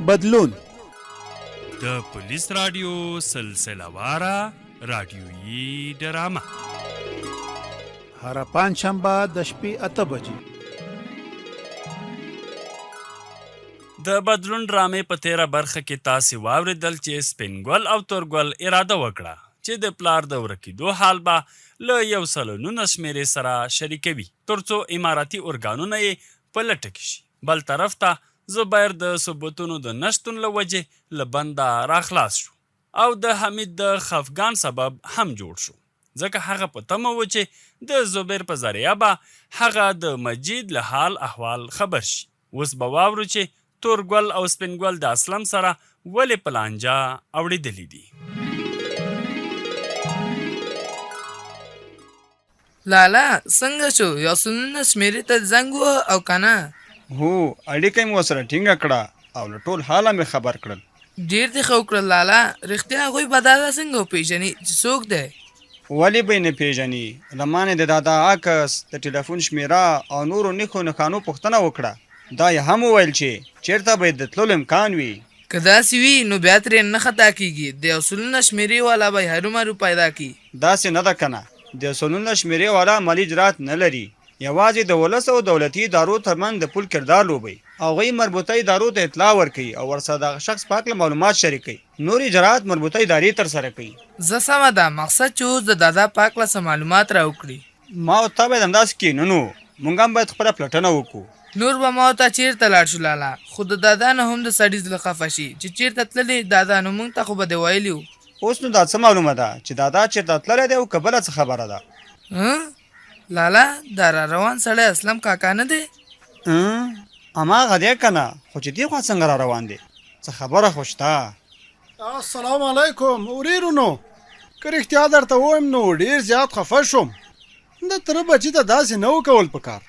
بدلون د پولیس رادیو سلسله واره رادیویي ډرامه هر پنجشنبه د شپې 8 بجې. د بدلون ډرامې په 13 برخه کې تاسې واوریدل چې سپین ګل او تورګل اراده وکړه چې د پلار د ورکېدو حال به له 119 شمېرې سره شریکوي ترڅو اماراتي ارګانونه یې په لټه کې شي. بل طرف ته زبیر د ثبوتونو د نشتون له وجې له بنده راخلاص شو او د حمید د خفګان سبب هم جوړ شو ځکه هغه په تمه و چې د زبیر په ذریعه به هغه د مجید له حال احوال خبر شي. اوس به واورو چې تورګل او سپین ګل د اسلم سره ولې په لانجه اوړېدلي دي. لالا څنګه شو؟ 119 شمېرې ته زنګ ووهه او که نه؟ هو اړیکه مې ورسره ټینګه کړه او له ټول حاله مې خبر کړل. ډېر دې ښه وکړل لالا. رښتیا هغوی به دادا څنګه وپېژني چې څوک دی؟ ولې به یې نه پېژني؟ له ما نه د دادا عکس د ټلیفون شمېره او نورو نښو نښانو پوښتنه وکړه. دا یې هم وویل چې چېرته به یې د تللو امکان وي. که داسې وي نو بیا ترې نه خطا کېږي. د 119 شمېرې والا به یې هرومرو پیدا کړي. داسې نه ده که نه. د 119 شمېرې والا مالي اجرات نه لري. یوازې د ولس او دولتي ادارو ترمنځ د پول کردار لوبوي. هغوی مربوطه ادارو ته اطلاع ورکوي او ورسره دغه شخص په هکله معلومات شریکوي. نور اجرات مربوطه ادارې ترسره کوي. زه سمه ده. مقصد چې اوس د دادا په هکله څه معلومات راوکړي. ما او تا باید همداسې کښېنو. موږ هم باید خپله پلټنه وکړو. نور به ما او ته چېرته لاړ شو لالا؟ خو د دادا نه هم د سړي زړه خفه شي چې چېرته تللې دادا نو موږ ته خو به دې ویلي وو. اوس نو دا څه معلومه ده چې دادا چېرته تللی دی او که بله څه خبره ده؟ لالا دا را روان سړی اسلم کاکا نه دی؟ هماغه دی که نه؟ خو چې دې خوا څنګه را روان دی؟ څه خبره خو شته؟ السلام علیکم. ورېرونو که رښتیا درته ووایم نو ډېر زیات خفه شوم. د تره بچي ته داسې نه وکول پکار.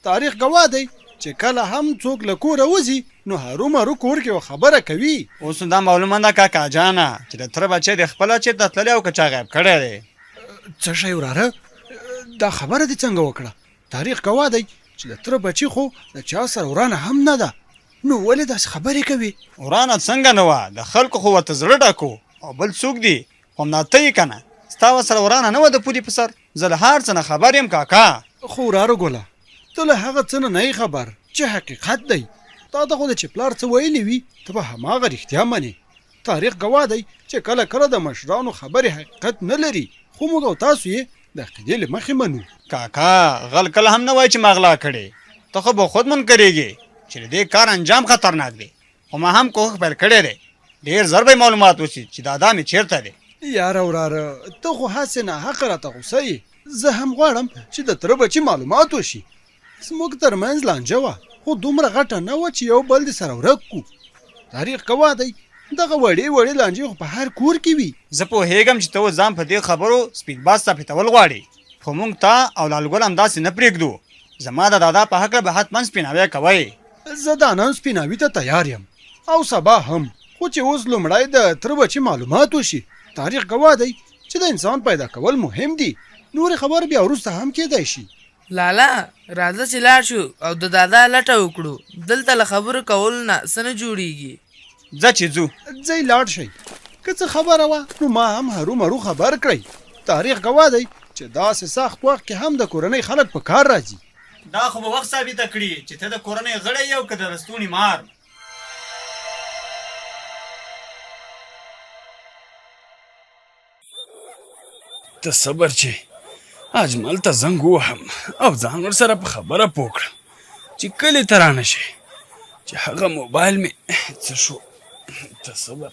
تاریخ ګواه دی چې کله هم څوک له کوره وځي نو هرومرو کور کې خبره کوي. اوس نو دا معلومه ده کاکا جانه چې د تره بچی د خپله چېرته تللی او که چا غیب کړی دی. څه شی وراره؟ دا خبره دې څنګه وکړه؟ تاریخ ګواه دی چې د تره بچي خو د چا سره ورانه هم نه ده. نو ولې داسې خبرې کوي؟ ورانه څنګه نه وه؟ د خلکو خو ورته زړه ډکو او بل څوک دي خو همدا ته یې که نه؟ ستا ورسره ورانه نه وه د پولي په سر؟ زه له هر څه نه خبر یم کاکا. خو وراره ګله ته له هغه څه نه یې خبر چې حقیقت دی. تا ته خو د چې پلار څه ویلي وي ته به هماغه رښتیا منې. تاریخ ګواه دی چې کله کله د مشرانو خبرې حقیقت نه لري خو موږ او تاسو یې د عقیدې له مخې منو. کاکا غل کله هم نه وایي چې ما غلا کړې. ته خو به خود منکرېږې چې د دې کار انجام خطرناک دی. خو ما هم کوښښ پیل کړی دی. ډېر زر به معلومات وشي چې دادا مې چېرته دی. یاره وراره ته خو هسې ناحقه راته غوسه یې. زه هم غواړم چې د تره بچي معلومات وشي. زموږ ترمنځ لانجه وه خو دومره غټه نه وه چې یو بل دې سره ورک کړو. تاریخ ګواه دی دغه وړې وړې لانجې خو په هر کور کې وي. زه پوهېږم چې ته اوس ځان په دې خبرو سپین باز ثابتول غواړې خو موږ تا او لالګل همداسې نه پرېږدو. زما د دادا په هکله به حتما سپیناوی کوئ. زه دا نن سپیناوي ته تیار یم او سبا هم. خو چې اوس لومړی د تره بچي معلومات وشي. تاریخ ګواه دی چې د انسان پیدا کول مهم دي. نورې خبر بیا وروسته هم کېدای شي. لالا راځه چې لاړ شو او د دادا لټه وکړو. دلته له خبرو کولو نه څه نه جوړېږي. ځه چې ځو. ځئ لاړ شئ. که څه خبره وه نو ما هم هرومرو خبر کړئ. تاریخ ګواه دی چې داسې سخت وخت کې هم د کورنۍ خلک په کار راځي. دا خو به وخت ثابته کړي چې ته د کورنۍ غړی یې او که د رستونې مار. ته صبر چې اجمل ته زنګ ووهم او ځان ورسره په خبره پوه کړم چې کلي ته رانه شي چې هغه موبایل مې څه شو. ته صبر.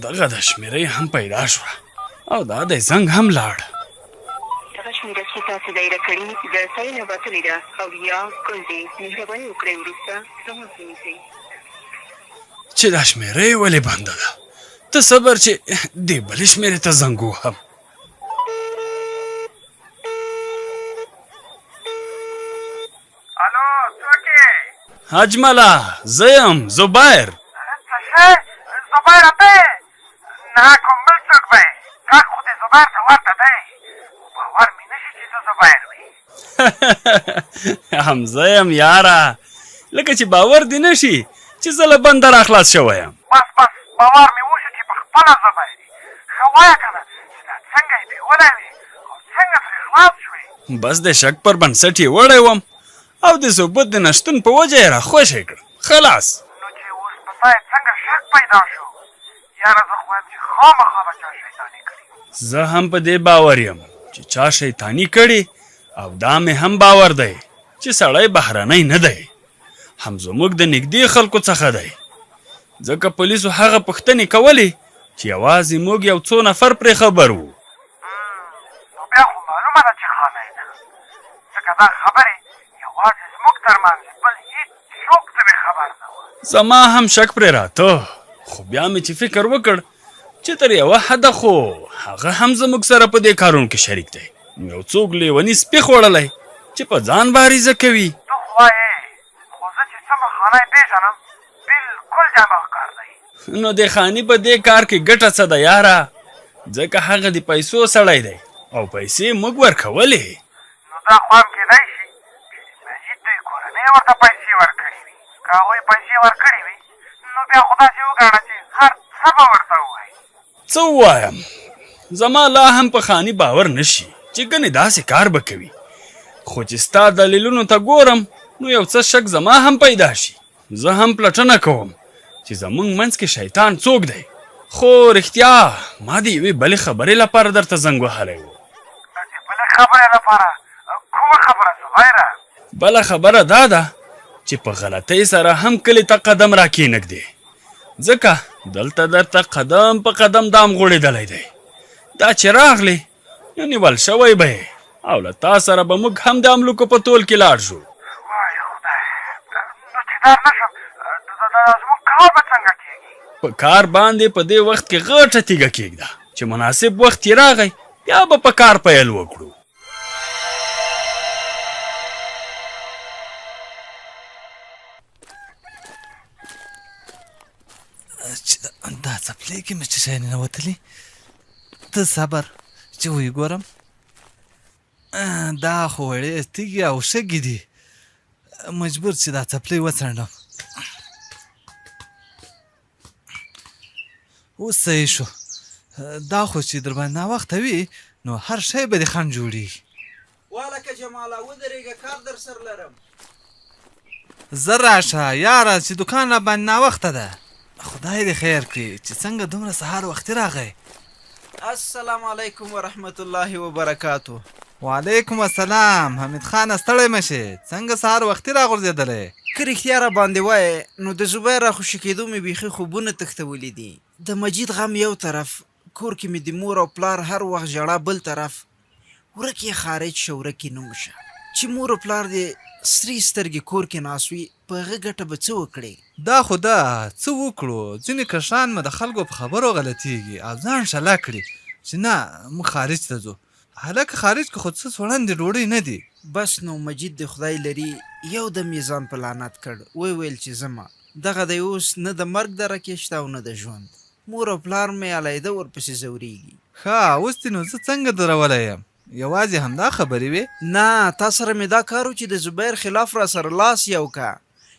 دغه د شمېرې هم پیدا شوه او دا د زنګ هم لاړ. دغه شمېره چې تاسو دایره کړي د سړي نه وتلې ده او یا ګل دی. مهرباني وکړئ وروسته زموږ ونیسئ. چې دا شمېره یې ولې بنده ده؟ ته صبر چې دې بلې شمېرې ته زنګ ووهم. الو څوک یې؟ اجمله زه یم زبیر. څه شی؟ زبیر ته نه کوم بل څوک به یې؟ غږ خو دې زبیر ته ورته دی. باور مې نه شي چې ته زبیر وې. همزه یم یاره. لکه چې باور دې نه شي چې زه له بنده راخلاص شوی یم. بس باور مې وشو چې په خپله ژبه یې ښه وایه که نه چې دا څنګه یې بیولی وې او څنګه ترې خلاص شوې. بس د شک پر بنسټ یې وړی وم او د ثبوت د نشتون په وجه یې راخوشی کړ. خلاص. نو چې اوس په تا یې څنګه شک پیدا شو؟ یاره زه خو وایم چې خامخا به چا شیطاني کړي. زه هم په دې باور یم چې چا شیطاني کړي او دا مې هم باور دی چې سړی بهرنی نه دی، هم زموږ د نږدې خلکو څخه دی. ځکه پولیسو هغه پوښتنې کولې چې یوازې موږ یو څو نفر پرې خبر وو. نو بیا خو معلومه ده چې خانه ده، ځکه دا خبرې یوازې زموږ ترمنځ بل هېڅوک ترې خبر نه وه. زما هم شک پرې راته، خو بیا مې چې فکر وکړ چې تر یوه حده خو هغه هم زموږ سره په دې کارونو کې شریک دی. نو یو څوک لیوني سپي خوړلی چې په ځان باریزه کوي. ته خو وایې، خو زه چې څه خانه یې پېژنم بلکل جامع کار دی. نو د خاني په دې کار کې ګټه څه ده یاره؟ ځکه هغه د پیسو سړی دی او پیسې موږ ورکولې. نو دا خو هم کېدای شي چې مجید دوی کورنۍ ورته پیسې ورکړې وي. که هغوی پیسې ورکړې وي نو بیا خو داسې وګڼه چې هر څه به ورته ووایي. څه ووایم؟ زما لا هم په خاني باور نشي چې ګنې داسې کار به کوي، خو چې ستا دلیلونو ته ګورم نو یو څه شک زما هم پیدا شي. زه هم پلټنه کوم چې زموږ منځ کې شیطان څوک دی. خو رښتیا ما د یوې بلې خبرې لپاره درته زنګ وهلی و. د بلې خبرې لپاره کومه خبره زبیره؟ بله خبره دا ده چې په غلطۍ سره هم کلي ته قدم راکېنږدې، ځکه دلته درته قدم په قدم دام غوړېدلی دی. دا چې راغلی نو نیول شوی به یې او له تا سره به موږ هم د املوکو په تول کې لاړ شو. وای خدای، نو چې دا نه شم زموږ کار به څنګه کېږي؟ په کار باندې په دې وخت کې غټه تیږه کېږده چې مناسب وخت یې راغی بیا به په کار پیل وکړو. دا څپلۍ کې مې چې شی ننوتلي، ته صبر چې ویې ګورم. دا خو وړې تیږې او شګې دي، مجبور چې دا څپلۍ وڅنډم. اوس صحیح شو. دا خو چې در باندې ناوخته وي نو هر شی به دې خنډ جوړېږي. والکه جماله ودرېږه، کار در سر لرم. زه راشه یاره چې دوکان را باندې ناوخته ده. خدای دې خیر کړي چې څنګه دومره سهار وختي راغی. السلام علیکم ورحمت الله وبرکاتو. وعلیکم السلام. حمید خان ستړی مشې، څنګه سهار وختي راغورځېدلی؟ که رښتیا را باندې وایې نو د زبیر را خوشي کېدو مې بیخي خوبونه تښتولي دي. د مجید غم یو طرف، کور کې مې د مور او پلار هر وخت ژړا بل طرف. ورک یې خارج شه، ورک یې نوم شه. چې مور او پلار دې سرې سترګې کور کې ناست وي، په هغه ګټه به څه وکړې؟ دا خو ده څه وکړو، ځینې کشران مې د خلکو په خبرو غلطېږي او ځان شلا کړي چې نه موږ خارج ته ځو. هلکه خارج کې خو څه سوړندې ډوډۍ نه دي. بس نو مجید د خدای لري یو دم یې ځان په لعنت کړ. ویل چې زما دغه دی اوس نه د مرګ دره کې شته او نه د ژوند. مور او پلار مې علیده ورپسې ځورېږي. ښه اوس دې نو زه څنګه درولی یم؟ یوازې همدا خبرې وې؟ نه، تا سره مې دا کار و چې د زبیر خلاف را سره لاس یو کا،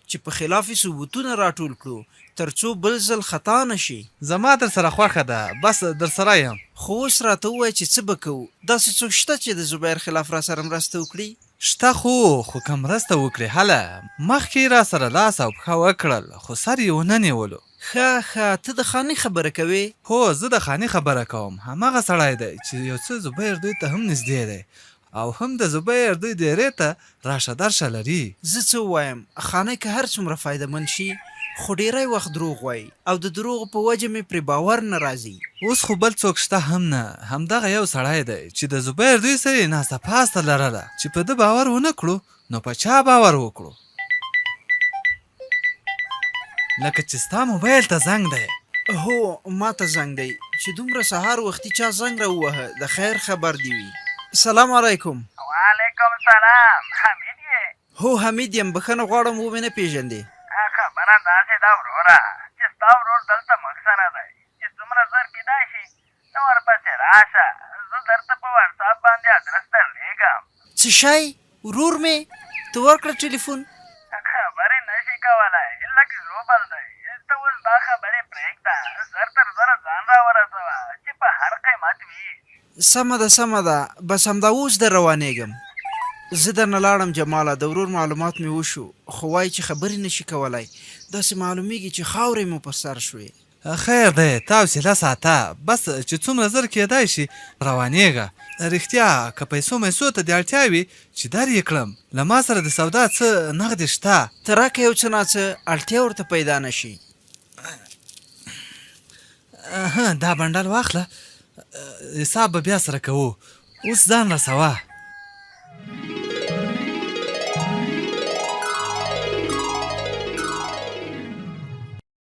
چې په خلاف یې ثبوتونه راټول کړو تر څو بل ځل خطا نه شي. زما در سره خوښه ده، بس در سره یم. خو اوس راته ووایه چې څه به کوو؟ داسې څوک شته چې د زبیر خلاف را سره مرسته وکړي؟ شته خو که مرسته وکړې هله مخکې را سره لاس او پښه وکړل خو سر یې ونه نیولو. ښه ته د خاني خبره کوې؟ هو زه د خاني خبره کوم. همغه سړی دی چې یو څه زبیر دوی ته هم نږدې دی او هم د زبیر دوی دیرې ته راشه درشه لري. زه څه ووایم، خانۍ که هر څومره فایدهمند شي خو ډیری وخت دروغ وایي او د دروغو په وجه مې پرې باور نه راځي. اوس خو بل څوک شته هم نه، همدغه یو سړی دی چې د زبیر دوی سره یې ناسته پاسته لرله چې په ده باور ونه کړو نو په چا باور وکړو؟ لکه چې ستا موبایل ته زنګ دی. هو ما ته زنګ دی چې دومره سهار وختي چا زنګ راووهه، د خیر خبر دی وي. سلام علیکم. وعلیکم سلام. حمید یې؟ هو حمید یم، بخښنه غواړم ومې نه پېژندې. خبره داسې ده وروره چې ستا ورور دلته مقصره دی چې څومره زر کېدای شي ته ورپسې راشه، زه درته په وټساپ باندې ادرس درلیږم. څه شی؟ ورور مې ته ورکړه ټلیفون؟ خبرې نه شي سمه ده بس همدا اوس در روانېږم. زه درنه لاړم جماله، د ورور معلومات مې وشو، خو وایي چې خبرې نشي کولی. داسې معلومیږي چې خاورې مو په سر شوې. خیر دی ته حوصله ساته، بس چې څومره زر کېدای شي روانېږه. رښتیا که پیسو میسو ته دې اړتیا وي چې در یې کړم، له ما سره د سودا څه نغدې شته. ته راکه یو څه ناڅه اړتیا ورته پیدا نشي. دا بنډل واخله، حساب به بیا سره کوو، اوس ځان رسوه.